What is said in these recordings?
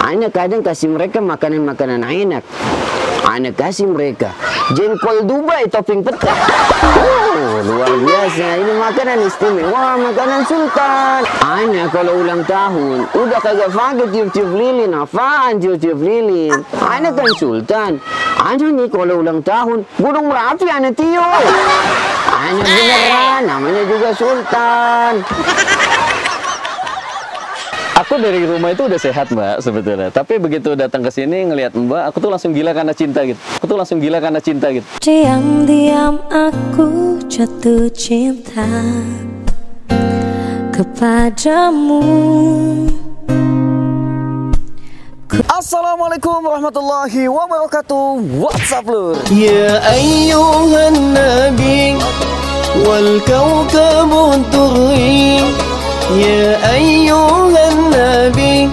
Ana kadang kasih mereka makanan-makanan enak. Ana kasih mereka jengkol Dubai topping peta. Oh, luar biasa. Ini makanan istimewa, makanan sultan. Ana kalau ulang tahun udah kagak pakai tiup-tiup lilin. Apaan tiup-tiup lilin? Ana kan sultan. Ana nih kalau ulang tahun Gunung Merapi ana tiup. Ana beneran, namanya juga sultan. Aku dari rumah itu udah sehat Mbak sebetulnya. Tapi begitu datang ke sini ngelihat Mbak, aku tuh langsung gila karena cinta gitu. Diam-diam aku jatuh cinta kepadamu. Assalamualaikum warahmatullahi wabarakatuh. What's up lur? Ya ayyuhan nabi wal kawkabu turri. Ya ayyuhan nabi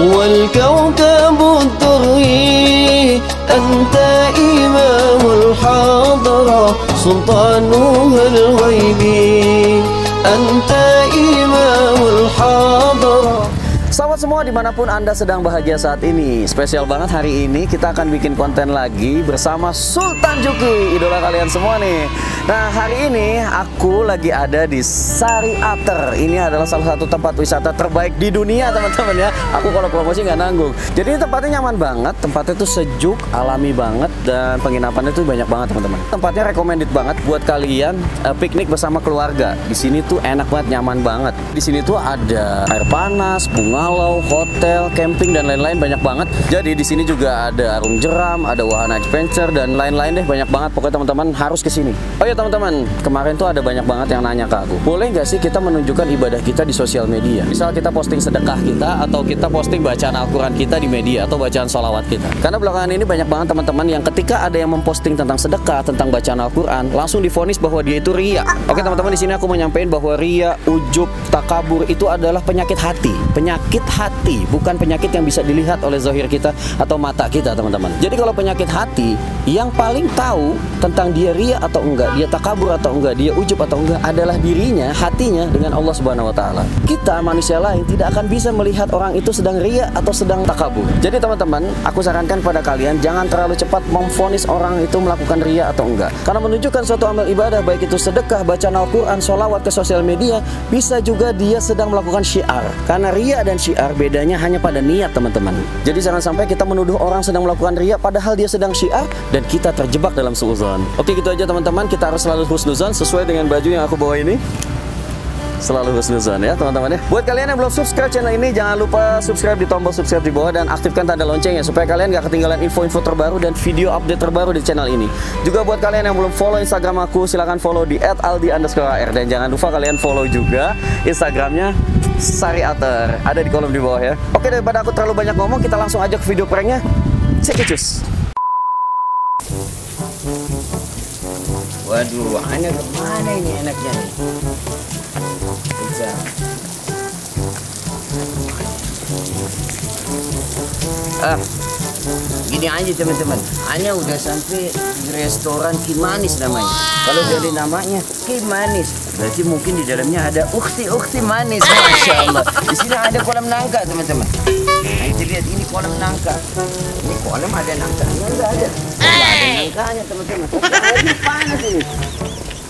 wal kawkabu turri. Anta imamul hadra sultanuhul ghaibi. Anta imamul hadra. Sahabat semua dimanapun Anda sedang bahagia saat ini, spesial banget hari ini kita akan bikin konten lagi bersama Sultan Juki, idola kalian semua nih. Nah hari ini aku lagi ada di Sari Ater. Ini adalah salah satu tempat wisata terbaik di dunia teman-teman ya. Aku kalau promosi nggak nanggung. Jadi tempatnya nyaman banget, tempatnya tuh sejuk, alami banget, dan penginapannya tuh banyak banget teman-teman. Tempatnya recommended banget buat kalian piknik bersama keluarga. Di sini tuh enak banget, nyaman banget. Di sini tuh ada air panas, bungalow, hotel, camping dan lain-lain banyak banget. Jadi di sini juga ada arung jeram, ada wahana adventure dan lain-lain deh, banyak banget. Pokoknya teman-teman harus ke sini. Oh ya teman-teman, kemarin tuh ada banyak banget yang nanya ke aku, boleh nggak sih kita menunjukkan ibadah kita di sosial media? Misal kita posting sedekah kita, atau kita posting bacaan Al-Quran kita di media, atau bacaan sholawat kita. Karena belakangan ini banyak banget teman-teman yang ketika ada yang memposting tentang sedekah, tentang bacaan Al-Quran, langsung divonis bahwa dia itu riya. Oke teman-teman, di sini aku mau nyampein bahwa riya, ujub, takabur itu adalah penyakit hati. Penyakit hati, bukan penyakit yang bisa dilihat oleh zahir kita atau mata kita teman-teman. Jadi kalau penyakit hati, yang paling tahu tentang dia riya atau enggak, dia takabur atau enggak, dia ujub atau enggak adalah dirinya, hatinya dengan Allah Subhanahu wa taala. Kita manusia lain tidak akan bisa melihat orang itu sedang riya atau sedang takabur. Jadi teman-teman, aku sarankan pada kalian jangan terlalu cepat memvonis orang itu melakukan riya atau enggak. Karena menunjukkan suatu amal ibadah, baik itu sedekah, bacaan Al-Quran, sholawat ke sosial media, bisa juga dia sedang melakukan syiar. Karena riya dan syiar bedanya hanya pada niat teman-teman. Jadi jangan sampai kita menuduh orang sedang melakukan riya padahal dia sedang syiar dan kita terjebak dalam suudzon. Oke gitu aja teman-teman, kita harus selalu husnuzon sesuai dengan baju yang aku bawa ini. Selalu husnuzon ya teman-teman ya. Buat kalian yang belum subscribe channel ini, jangan lupa subscribe di tombol subscribe di bawah dan aktifkan tanda loncengnya supaya kalian gak ketinggalan info-info terbaru dan video update terbaru di channel ini. Juga buat kalian yang belum follow Instagram aku, silahkan follow di @aldi_ar dan jangan lupa kalian follow juga Instagramnya Sari Ater, ada di kolom di bawah ya. Oke, daripada aku terlalu banyak ngomong, kita langsung aja ke video pranknya. Cekicus. Waduh, ana kemana ini enaknya nih? Bisa. Gini aja teman-teman, ana udah sampai di restoran Kimanis namanya. Kalau dari namanya Kimanis, berarti mungkin di dalamnya ada ukti-ukti manis. Masya Allah. Di sini ada kolam nangka teman-teman. Nah, kita lihat ini kolam nangka. Ini kolam ada nangkanya enggak ada? Enggak ada nangkanya teman-teman. Airnya panas ini.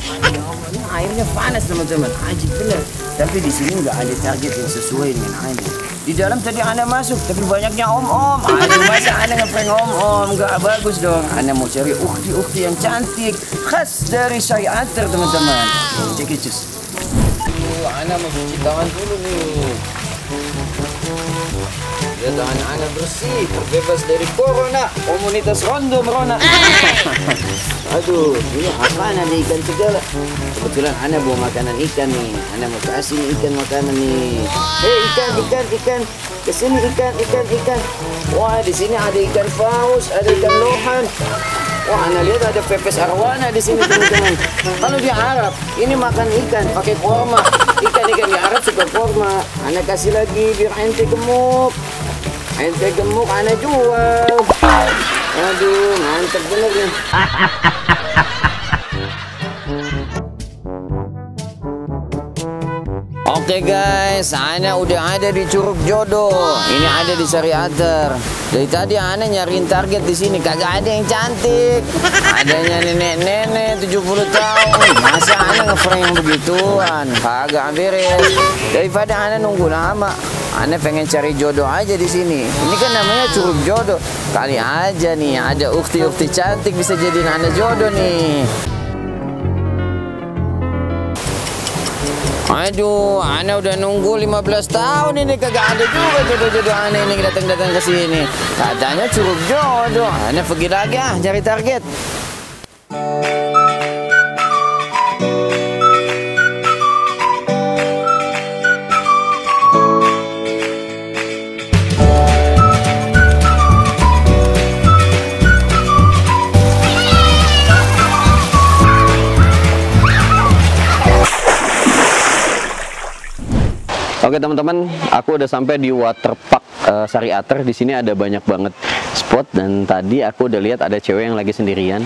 Ya Allah, ini airnya panas teman-teman. Ajib bener. Tapi di sini nggak ada target yang sesuai dengan ana. Di dalam tadi ana masuk, tapi banyaknya om-om. Aduh, masa ana ngeprank om-om? Nggak bagus dong. Ana mau cari ukti-ukti yang cantik, khas dari Sari Ater teman-teman. Cekicus. Ana mau cuci tangan dulu nih. Ya, tangan ana bersih, terbebas dari corona, komunitas Rondo Merona. Aduh, ini apaan ada ikan segala. Kebetulan ana bawa makanan ikan nih. Ana mau kasih nih ikan makanan nih. Hei ikan. Kesini ikan. Wah, di sini ada ikan paus, ada ikan lohan. Wah, ana lihat ada pepes arwana di sini teman-teman. Kalau di Arab, ini makan ikan pakai korma. Ikan di Arab suka korma. Ana kasih lagi biar ente gemuk. Ente gemuk, ana jual. Aduh, mantep bener nih. Ente guys, ana udah ada di Curug Jodoh. Ini ada di Sariater. Dari tadi ana nyariin target di sini, kagak ada yang cantik. Adanya nenek-nenek 70 tahun. Masa ana ngeframe yang begituan? Kagak beres. Daripada ana nunggu lama, ana pengen cari jodoh aja di sini. Ini kan namanya Curug Jodoh. Kali aja nih ada ukti-ukti cantik bisa jadiin ana jodoh nih. Aduh, ana udah nunggu 15 tahun ini kagak ada juga jodoh-jodoh ana ini datang-datang ke sini. Katanya Curug Jodoh. Ana pergi lagi cari target. Oke teman-teman, aku udah sampai di waterpark Sariater. Di sini ada banyak banget spot dan tadi aku udah lihat ada cewek yang lagi sendirian.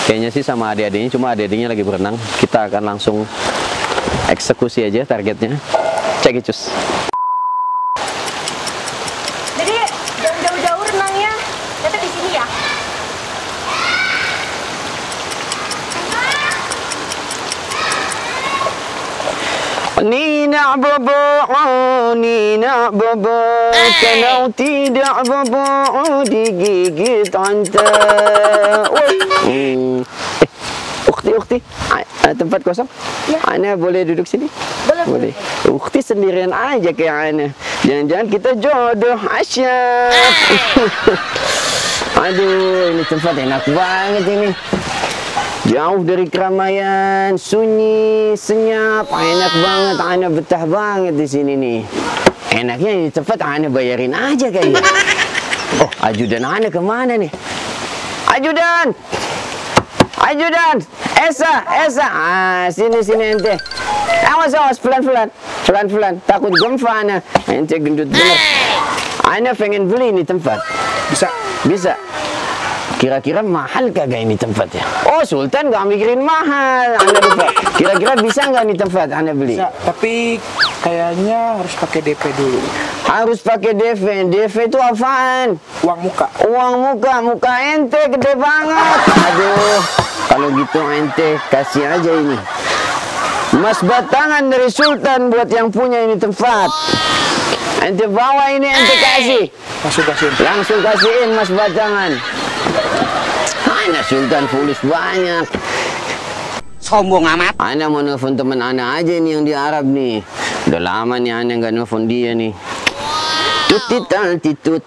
Kayaknya sih sama adik-adiknya, cuma adik-adiknya lagi berenang. Kita akan langsung eksekusi aja targetnya. Cek it, cus. Jadi jangan jauh-jauh renangnya, ternyata di sini ya. Nina baba, Nina baba, kalau tidak baba digigit anta. Ukti, tempat kosong? Ya. Ana boleh duduk sini? Boleh. Ukti sendirian aja kayak ana. Jangan-jangan kita jodoh, asyik. Aduh, ini tempat enak banget ini. Jauh dari keramaian, sunyi, senyap, enak banget. Ana betah banget di sini nih. Enaknya ini tempat ana bayarin aja kayaknya. Oh, ajudan ana kemana nih? Ajudan, Esa. Sini ente. Awas, pelan-pelan. Takut gempa ana. Ente gendut bener. Ana pengen beli ini tempat. Bisa. Kira-kira mahal kagak ini tempatnya? Oh, Sultan gak mikirin mahal. Anda lupa. Kira-kira bisa nggak ini tempat Anda beli? Bisa, tapi kayaknya harus pakai DP dulu. Harus pakai DP. DP itu apaan? Uang muka. Uang muka ente gede banget. Aduh, kalau gitu ente kasih aja ini. Mas batangan dari Sultan buat yang punya ini tempat. Ente bawa ini, ente kasih. Langsung kasihin mas batangan. Ana Sultan fulus banyak. Sombong amat. Ana mau nelfon teman ana aja nih yang di Arab nih. Udah lama nih ana nggak nelfon dia nih. Tutitut.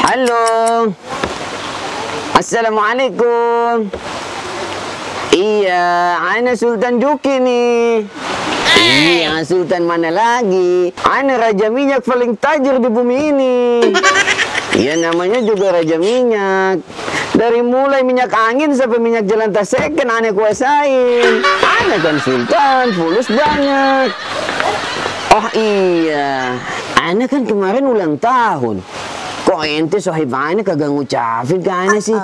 Halo. Assalamualaikum. Iya, ana Sultan Juki nih. Iya, Sultan mana lagi? Ana raja minyak paling tajir di bumi ini. Iya, namanya juga raja minyak. Dari mulai minyak angin sampai minyak jelantah second ana kuasain. Ana kan Sultan, fulus banyak. Oh iya, ana kan kemarin ulang tahun. Kok ente sohib ana kagak ngucapin ke ana sih?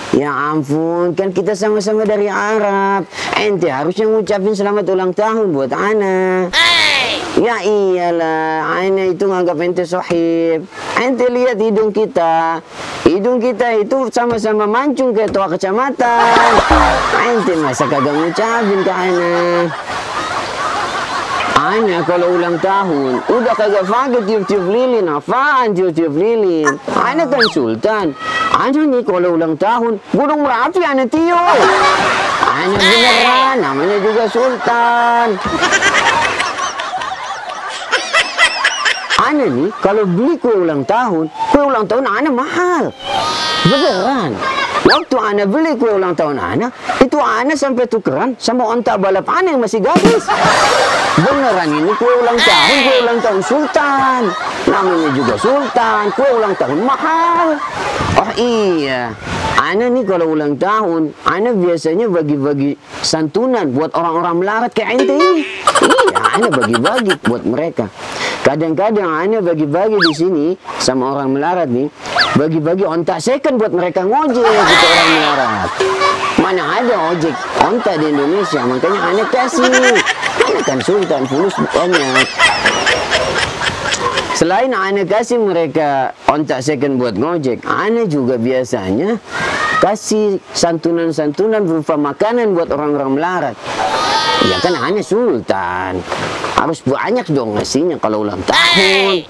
Ya ampun, kan kita sama-sama dari Arab. Ente harusnya ngucapin selamat ulang tahun buat ana. Ya iyalah, ana itu nganggap ente sohib. Ente lihat hidung kita. Hidung kita itu sama-sama mancung kayak tua kecamatan. Ente masa kagak ngucapin ke ana. Ana kalau ulang tahun udah kagak pakai tiup-tiup lilin. Apaan tiup-tiup lilin? Ana kan Sultan. Ana nih kalau ulang tahun Gunung Merapi ana tiup. Ana beneran, namanya juga Sultan. Ana nih kalau beli kue ulang tahun ana mahal. Beneran. Waktu ana beli kue ulang tahun ana, itu ana sampai tukeran sama onta balap ana yang masih gadis. Beneran ini kue ulang tahun Sultan. Namanya juga Sultan, kue ulang tahun mahal. Oh iya, ana nih kalau ulang tahun, ana biasanya bagi-bagi santunan buat orang-orang melarat kayak ente ini. Iya, ana bagi-bagi buat mereka. Kadang-kadang ana bagi-bagi di sini sama orang melarat nih, bagi-bagi onta second buat mereka ngojek gitu orang melarat. mana ada ojek onta di Indonesia, makanya aneh kasih. Aneh kan sultan, fulus banyak. Selain aneh kasih mereka onta second buat ngojek, aneh juga biasanya kasih santunan-santunan berupa makanan buat orang-orang melarat. Ya kan aneh sultan, harus banyak dong ngasihnya kalau ulang tahun.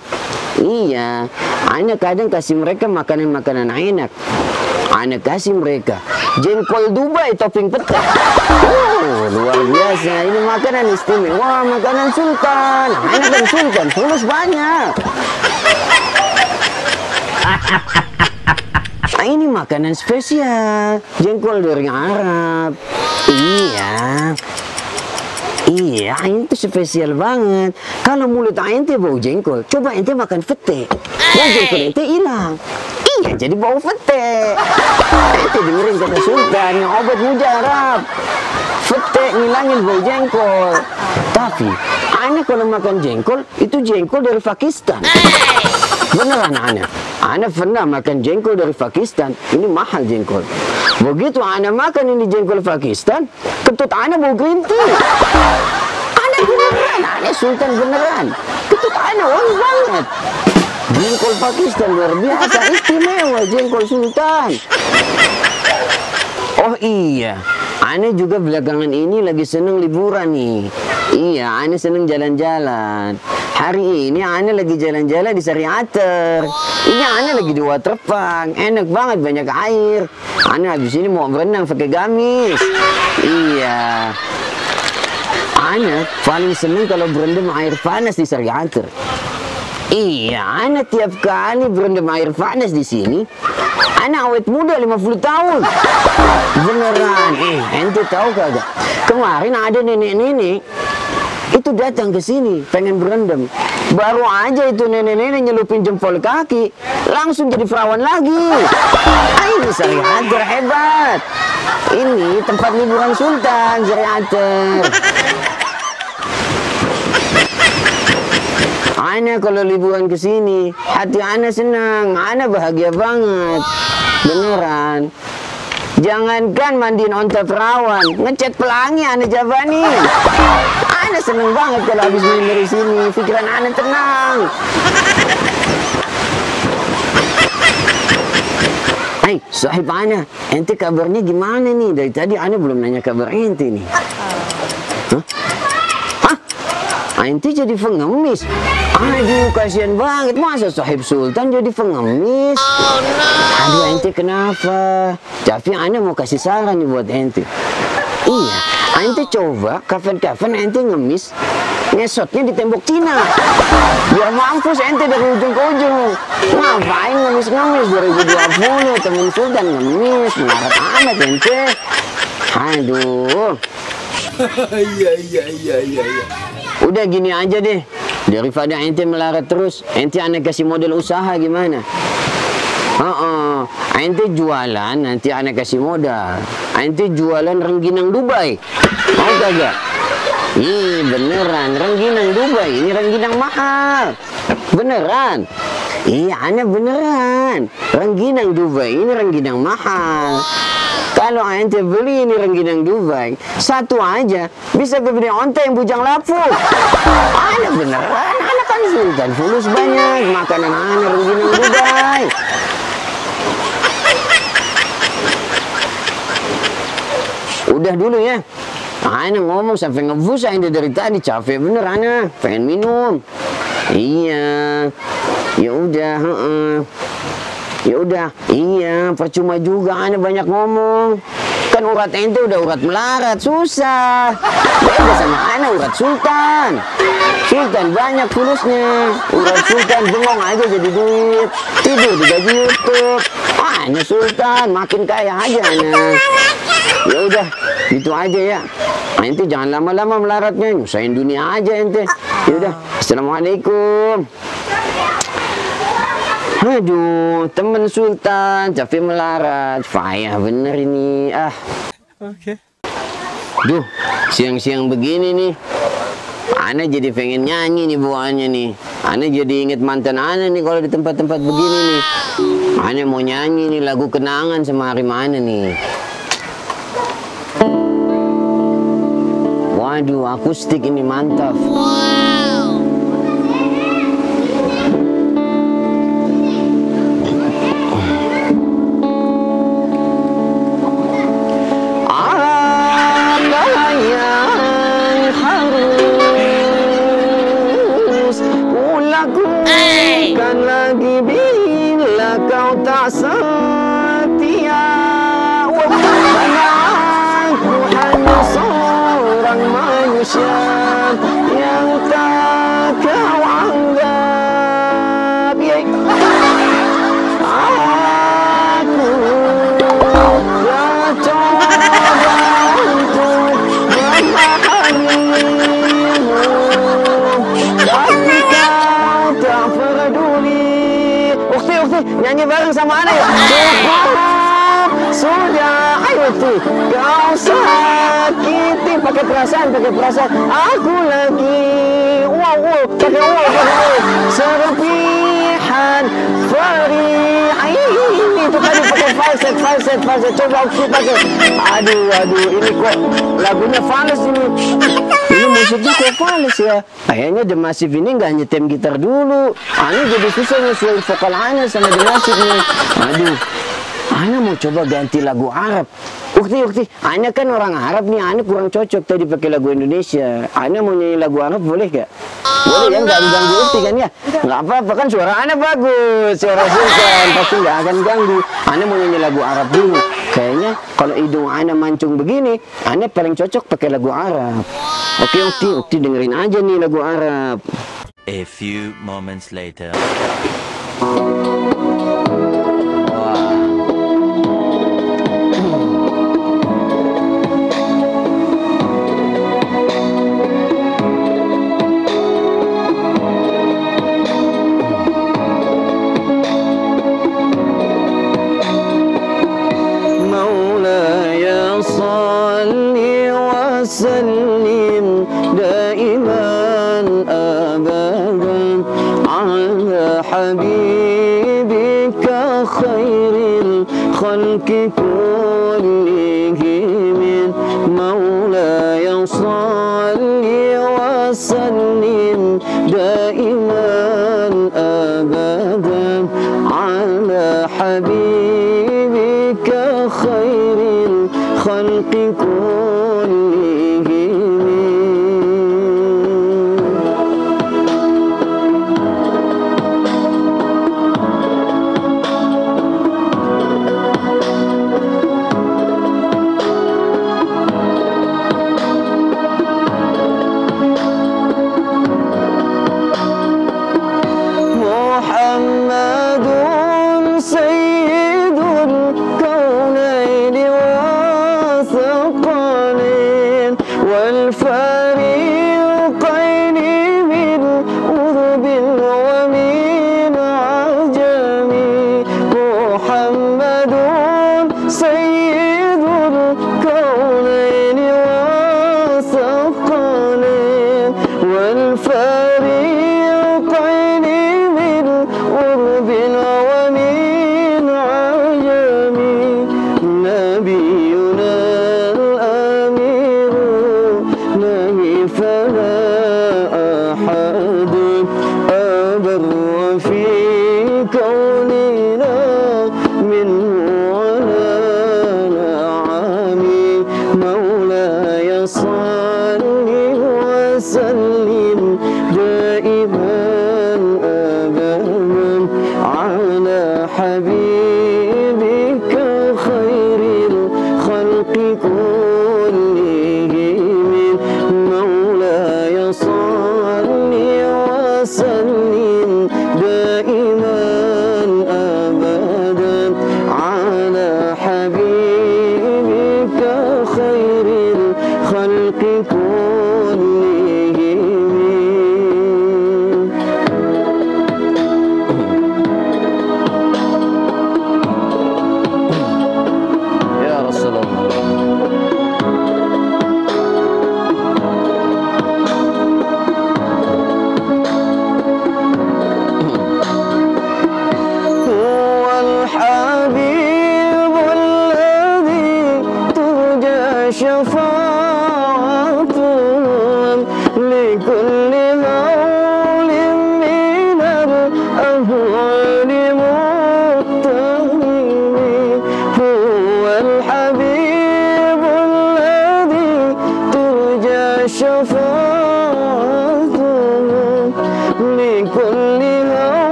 Iya, aneh kadang kasih mereka makanan-makanan enak. Aneh kasih mereka jengkol Dubai topping pete. Oh, luar biasa. Ini makanan istimewa, makanan sultan. Aneh kan sultan, fulus banyak. Nah, ini makanan spesial, jengkol dari Arab. Iya, itu spesial banget. Kalau mulut ente bau jengkol, coba ente makan pete. Bau jengkol ente hilang. Iya, jadi bau pete. Ente dengerin kata sultan, yang obat mujarab. Pete ngilangin bau jengkol. Tapi, aneh kalau makan jengkol, itu jengkol dari Pakistan. Beneran aneh. Aneh pernah makan jengkol dari Pakistan. Ini mahal jengkol. Begitu aneh makan ini jengkol Pakistan, ketut aneh bau green tea. Aneh beneran, aneh sultan beneran. Ketut aneh wangi banget. Jengkol Pakistan luar biasa, istimewa jengkol sultan. Oh iya, aneh juga belakangan ini lagi seneng liburan nih. Iya, aneh seneng jalan-jalan. Hari ini aneh lagi jalan-jalan di Sariater. Ini aneh lagi di waterpark, enak banget, banyak air. Aneh habis ini mau berenang pakai gamis. Iya. Aneh paling seneng kalau berendam air panas di Sariater. Iya, aneh tiap kali berendam air panas di sini, aneh awet muda 50 tahun. Beneran, ente tahu kagak? Kemarin ada nenek-nenek itu datang ke sini pengen berendam. Baru aja itu nenek-nenek nyelupin jempol kaki, langsung jadi perawan lagi. Ini Sariater hebat. Ini tempat liburan sultan, Sariater. Ana kalau liburan ke sini, hati ana senang, ana bahagia banget. Beneran. Jangankan mandiin onta perawan, ngecat pelangi ana jabanin. Ana seneng banget kalau habis main dari sini, pikiran ana tenang. Hai, sahib ana, ente kabarnya gimana nih? Dari tadi ana belum nanya kabar ente nih. Hah? Ente jadi pengemis. Aduh, kasihan banget. Masa sahib sultan jadi pengemis? Oh, no. Aduh, ente kenapa? Tapi ana mau kasih saran nih buat ente. Iya, ente coba kapan-kapan ente ngemis, ngesotnya di tembok Cina. Biar mampus ente dari ujung ke ujung. Ngapain ngemis-ngemis 2020? Temen sultan ngemis, melarat amat ente. Aduh. Iya. Udah gini aja deh, daripada ente melarat terus, ente ana kasih model usaha gimana? Ente jualan, nanti ana kasih modal. Ente jualan rengginang Dubai, mau kagak? Ih, beneran, rengginang Dubai, ini rengginang mahal. Beneran? Iya, ana beneran. Rengginang Dubai, ini rengginang mahal. Kalau ente beli ini rengginang Dubai, satu aja bisa kebeli onta yang bujang lapuk. Ana beneran, ana kan sultan fulus banyak, makanan ana rengginang Dubai. Udah dulu ya, ana ngomong sampai ngebusa ente dari tadi, capek bener ana, pengen minum. Iya, ya udah, ya udah, iya, percuma juga ana banyak ngomong. Kan urat ente udah urat melarat, susah. Beda sama ana urat sultan. Sultan banyak fulusnya. Urat sultan bengong aja jadi duit. Tidur digaji YouTube. Ana sultan makin kaya aja ana. Ya udah, gitu aja ya. Ente jangan lama-lama melaratnya, nyusahin dunia aja ente. Ya udah, assalamualaikum. Aduh, temen sultan tapi melarat, payah bener ini. Oke. Duh, siang-siang begini nih, ana jadi pengen nyanyi nih bawaannya nih. Ana jadi inget mantan ana nih kalau di tempat-tempat begini nih. Ana mau nyanyi nih lagu kenangan sama hari mana nih. Waduh, akustik ini mantap. Apa yang harus kulakukan lagi bila kau tak setia? Karena aku hanya seorang manusia yang tak kau anggap. Aku mencoba untuk memahamimu, tapi kau tak peduli. Ukti, nyanyi bareng sama Ana ya. Sudah, ayo Ukti, kau sakiti, pakai perasaan. Aku lagi, wow, pakai wow, serpihan perih. Ini itu tadi pakai falset. Coba Ukti pakai. Aduh, ini kok lagunya fals ini. Ini musiknya kok fals ya. Kayaknya The Massive ini nggak nyetem gitar dulu. Ani jadi susah nyesuaiin vokal Ana sama The Massive nih. Aduh. Ana mau coba ganti lagu Arab. Ukti, Ana kan orang Arab nih, Ana kurang cocok tadi pakai lagu Indonesia. Ana mau nyanyi lagu Arab boleh gak? Boleh ya, nggak mengganggu Ukti kan ya? Nggak apa-apa kan, suara Ana bagus, suara Sultan pasti nggak akan ganggu. Ana mau nyanyi lagu Arab dulu. Kayaknya kalau hidung Ana mancung begini, Ana paling cocok pakai lagu Arab. Oke Ukti dengerin aja nih lagu Arab. A few moments later. وسلم دائما أبدا على حبيبك خير الخلق كلهم مولاي صل وسلم دائما أبدا على حبيبك خير الخلق كلهم.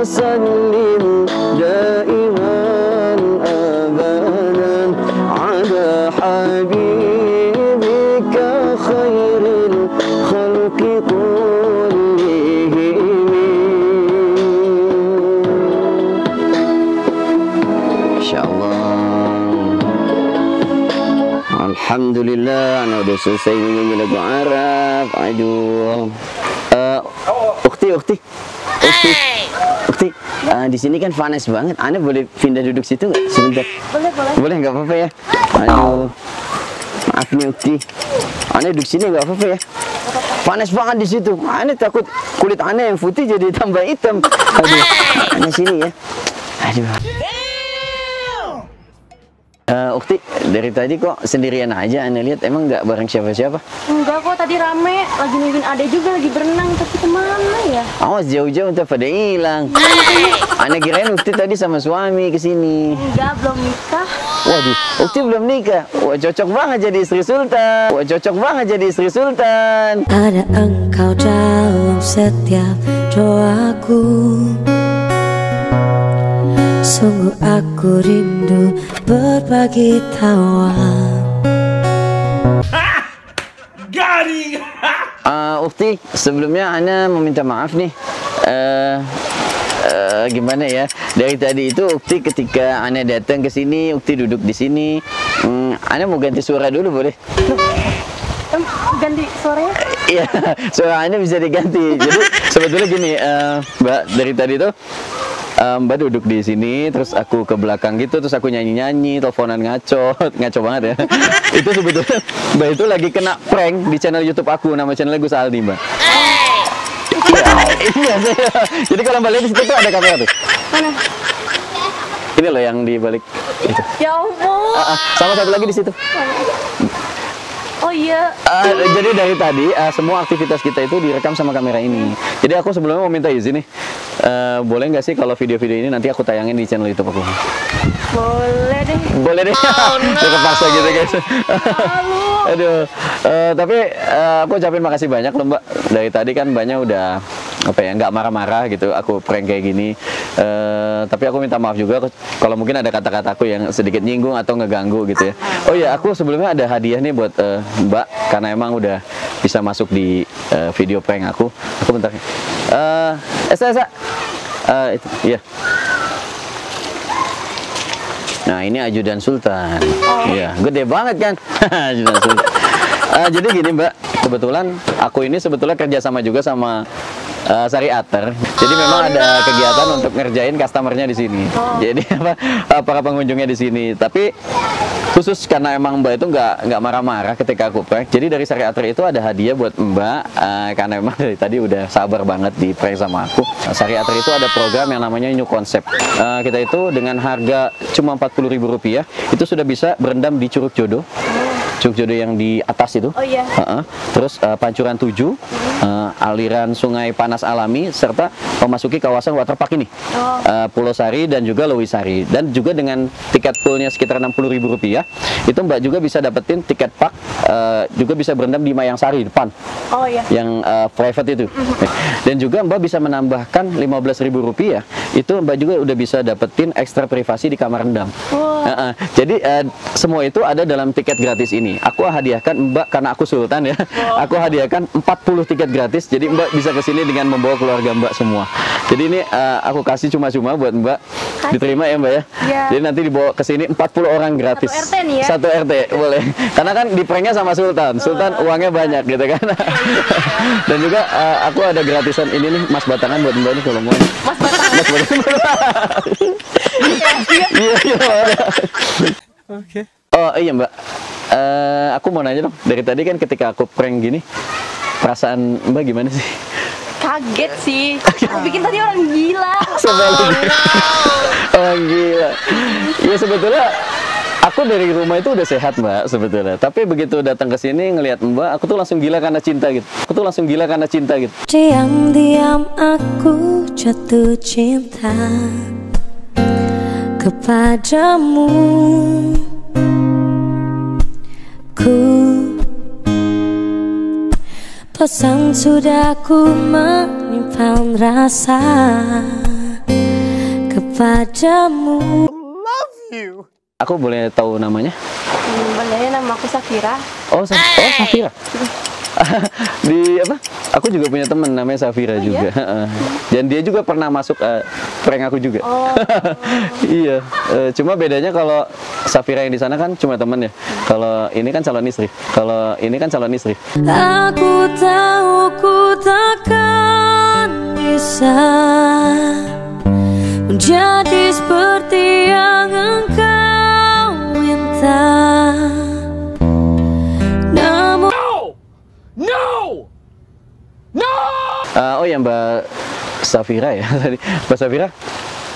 وسلم دائما أبدا على حبيبك خير الخلق كلهم. Alhamdulillah, anak udah selesai nyanyi lagu Arab. Aduh. Ukti. Di sini kan panas banget. Ana boleh pindah duduk situ nggak sebentar? Boleh. Boleh, nggak apa-apa ya? Aduh. Maaf nih Ukti. Ana duduk sini nggak apa-apa ya? Panas banget di situ. Ana takut kulit ana yang putih jadi tambah hitam. Aduh. Ana sini ya. Aduh. Ukti, dari tadi kok sendirian aja? Anda lihat emang nggak bareng siapa-siapa? Enggak kok, tadi rame. Lagi nungguin Ade juga lagi berenang. Tapi kemana ya? Awas jauh-jauh ntar pada hilang. Anda kirain Ukti tadi sama suami kesini. Enggak, belum nikah. Waduh, Ukti belum nikah. Wah, cocok banget jadi istri sultan. Ada engkau dalam setiap doaku. Sungguh aku rindu berbagi tawa. Garing. Ukti, sebelumnya Ana meminta maaf nih. Gimana ya? Dari tadi itu Ukti ketika Ana datang ke sini, Ukti duduk di sini. Ana mau ganti suara dulu boleh? Ganti suaranya? Iya, suara Ana bisa diganti. Jadi sebetulnya gini, Mbak, dari tadi tuh Mbak duduk di sini, terus aku ke belakang gitu, terus aku nyanyi-nyanyi, teleponan ngaco banget ya. Itu sebetulnya Mbak itu lagi kena prank di channel YouTube aku, nama channelnya Gus Aldi, Mbak. Iya. Jadi kalau Mbak lihat di situ tuh ada kamera tuh. Mana? Ini loh yang di balik itu. Ya ampun. Sama satu lagi di situ. Oh iya. Jadi dari tadi semua aktivitas kita itu direkam sama kamera ini. Jadi aku sebelumnya mau minta izin nih. Boleh nggak sih kalau video-video ini nanti aku tayangin di channel YouTube aku? Boleh deh. Oh, no. Terpaksa gitu guys. Aduh. Tapi aku ucapin makasih banyak loh Mbak. Dari tadi kan Mbaknya udah nggak marah-marah gitu. Aku prank kayak gini. Tapi aku minta maaf juga kalau mungkin ada kata-kataku yang sedikit nyinggung atau ngeganggu gitu ya. Oh iya, aku sebelumnya ada hadiah nih buat Mbak karena emang udah bisa masuk di video prank aku. Aku bentar. Esa. Itu, iya. Nah, ini ajudan Sultan. Iya, gede banget kan? Ajudan Sultan. Jadi gini Mbak, kebetulan aku ini sebetulnya kerjasama juga sama Syariater. Jadi memang ada kegiatan untuk ngerjain customernya di sini. Jadi para pengunjungnya di sini. Tapi khusus karena emang Mbak itu nggak marah-marah ketika aku prank. Jadi dari Syariater itu ada hadiah buat Mbak karena emang dari tadi udah sabar banget di prank sama aku. Syariater itu ada program yang namanya New Concept. Kita itu dengan harga cuma Rp40.000 itu sudah bisa berendam di Curug Jodoh. Curug Jodoh yang di atas itu. Oh iya. Terus Pancuran 7, aliran sungai panas alami, serta memasuki kawasan waterpark ini. Pulau Sari dan juga Lewisari. Dan juga dengan tiket fullnya sekitar Rp60.000, itu Mbak juga bisa dapetin tiket park, juga bisa berendam di Mayang Sari depan. Oh iya. Yang private itu. Dan juga Mbak bisa menambahkan Rp15.000, itu Mbak juga udah bisa dapetin ekstra privasi di kamar rendam. Jadi semua itu ada dalam tiket gratis ini. Aku hadiahkan Mbak, karena aku Sultan ya. Aku hadiahkan 40 tiket gratis. Jadi Mbak bisa kesini dengan membawa keluarga Mbak semua. Jadi ini aku kasih cuma-cuma buat Mbak. Diterima ya Mbak ya. Jadi nanti dibawa ke sini 40 orang gratis. Satu RT nih ya. Satu RT boleh. Karena kan di pranknya sama Sultan. Sultan uangnya banyak gitu kan. Dan juga aku ada gratisan ini nih, Mas Batangan buat Mbak nih kalau mau. Mas Batangan. Mas Batangan. Iya. Oke. Oh iya Mbak. Aku mau nanya dong. Dari tadi kan ketika aku prank gini, perasaan Mbak gimana sih? Kaget sih. Aku bikin tadi orang gila. Orang gila. Ya sebetulnya aku dari rumah itu udah sehat Mbak sebetulnya. Tapi begitu datang ke sini ngelihat Mbak, aku tuh langsung gila karena cinta gitu. Diam-diam aku jatuh cinta kepadamu. Bosan sudah ku menyimpan rasa padamu. Aku boleh tahu namanya? Boleh, nama aku Safira. Oh, Safira. Di apa? Aku juga punya teman namanya Safira juga. Dan dia juga pernah masuk prank aku juga. Iya. Cuma bedanya kalau Safira yang di sana kan cuma teman ya. Kalau ini kan calon istri. Aku tahu ku takkan bisa menjadi seperti yang engkau minta. Namun oh ya Mbak Safira ya tadi. Mbak Safira,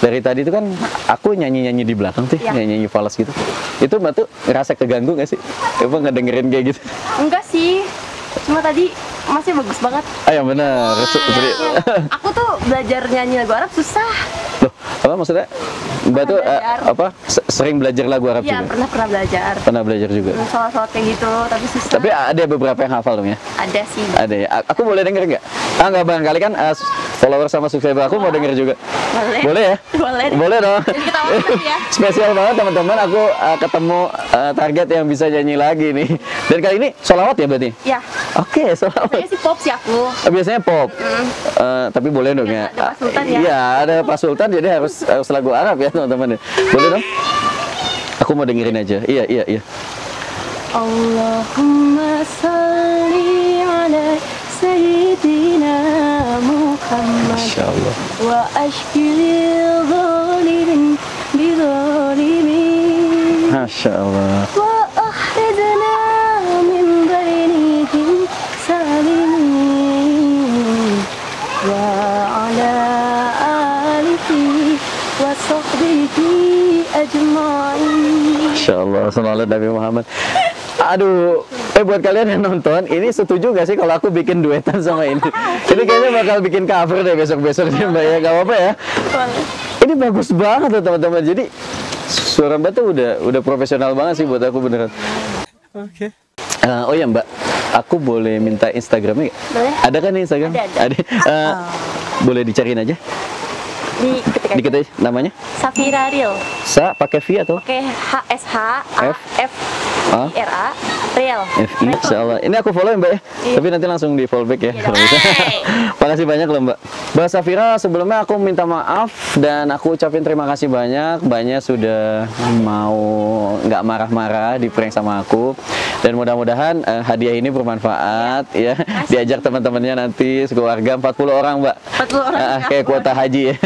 dari tadi itu kan aku nyanyi-nyanyi di belakang tuh, nyanyi-nyanyi fals gitu. Itu Mbak tuh ngerasa keganggu gak sih? Emang ngedengerin kayak gitu? Enggak sih, cuma tadi masih bagus banget. Ah yang benar. Aku tuh belajar nyanyi lagu Arab susah. Loh, apa maksudnya? Mbak tuh sering belajar lagu Arab Iya, juga? pernah belajar. Pernah belajar juga? Sholat-sholat kayak gitu, tapi susah. Tapi ada beberapa yang hafal dong ya? Ada sih. Ada ya? Aku boleh denger nggak? Nggak barangkali kan follower sama subscriber aku mau denger juga. Boleh. Boleh ya? Boleh. Boleh dong. Jadi kita waktu ya. Spesial banget teman-teman, aku ketemu target yang bisa nyanyi lagi nih. Dan kali ini sholawat ya berarti? Iya. Oke, sholawat. Biasanya sih pop sih aku. Biasanya pop. Tapi boleh dong ya? Ada Pak Sultan ya? Iya, ada Pak Sultan, jadi harus lagu Arab ya teman-teman. Boleh dong? Aku mau dengerin aja. Iya. Allahumma salli ala Sayyidina Muhammad. Masya Allah. Wa ashkil zalimin bizalimin. Masya Allah. Wa akhridna min bainihim salimin. Wa ala alihi wa sahbihi ajma'in. Masya Allah, sallallahu Nabi Muhammad. Aduh, buat kalian yang nonton, ini setuju gak sih kalau aku bikin duetan sama ini? Ini kayaknya bakal bikin cover deh besok-besok nih Mbak ya, gak apa-apa ya? Ini bagus banget loh teman-teman. Jadi suara Mbak tuh udah profesional banget sih buat aku beneran. Oke. Oh ya Mbak, aku boleh minta Instagramnya gak? Boleh. Ada kan nih Instagram? Ada. Boleh dicariin aja? Dikit aja namanya? Safira Real. Sa pakai V atau? Oke, HSHAFIRA Real. FI, insyaallah. Ini aku follow ya Mbak ya? Tapi nanti langsung di follow back ya kalau bisa. Makasih banyak loh Mbak. Mbak Safira, sebelumnya aku minta maaf dan aku ucapin terima kasih banyak. Banyak sudah mau nggak marah-marah di prank sama aku. Dan mudah-mudahan hadiah ini bermanfaat ya. Diajak teman-temannya nanti sekeluarga 40 orang Mbak. 40 orang. Kayak kuota haji ya.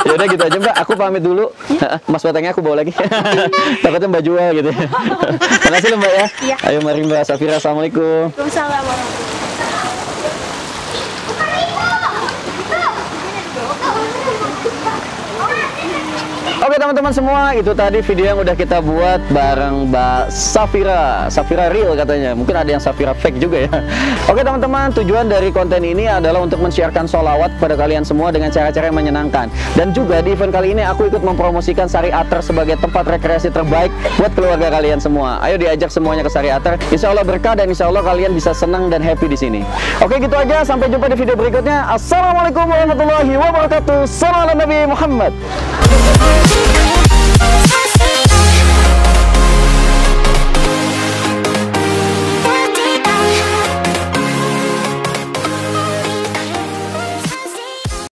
Yaudah gitu aja Mbak, aku pamit dulu. Mas batangnya aku bawa lagi. Takutnya Mbak jual gitu. Makasih loh Mbak ya. Iya. Ayo mari Mbak Safira, assalamualaikum. Waalaikumsalam. Oke teman-teman semua, itu tadi video yang udah kita buat bareng Mbak Safira. Safira Real katanya, mungkin ada yang Safira fake juga ya. Oke teman-teman, tujuan dari konten ini adalah untuk men-sharekan sholawat kepada kalian semua dengan cara-cara yang menyenangkan. Dan juga di event kali ini aku ikut mempromosikan Sari Ater sebagai tempat rekreasi terbaik buat keluarga kalian semua. Ayo diajak semuanya ke Sari Ater. Insya Allah berkah dan insya Allah kalian bisa senang dan happy di sini. Oke gitu aja, sampai jumpa di video berikutnya. Assalamualaikum warahmatullahi wabarakatuh. Salam ala Nabi Muhammad.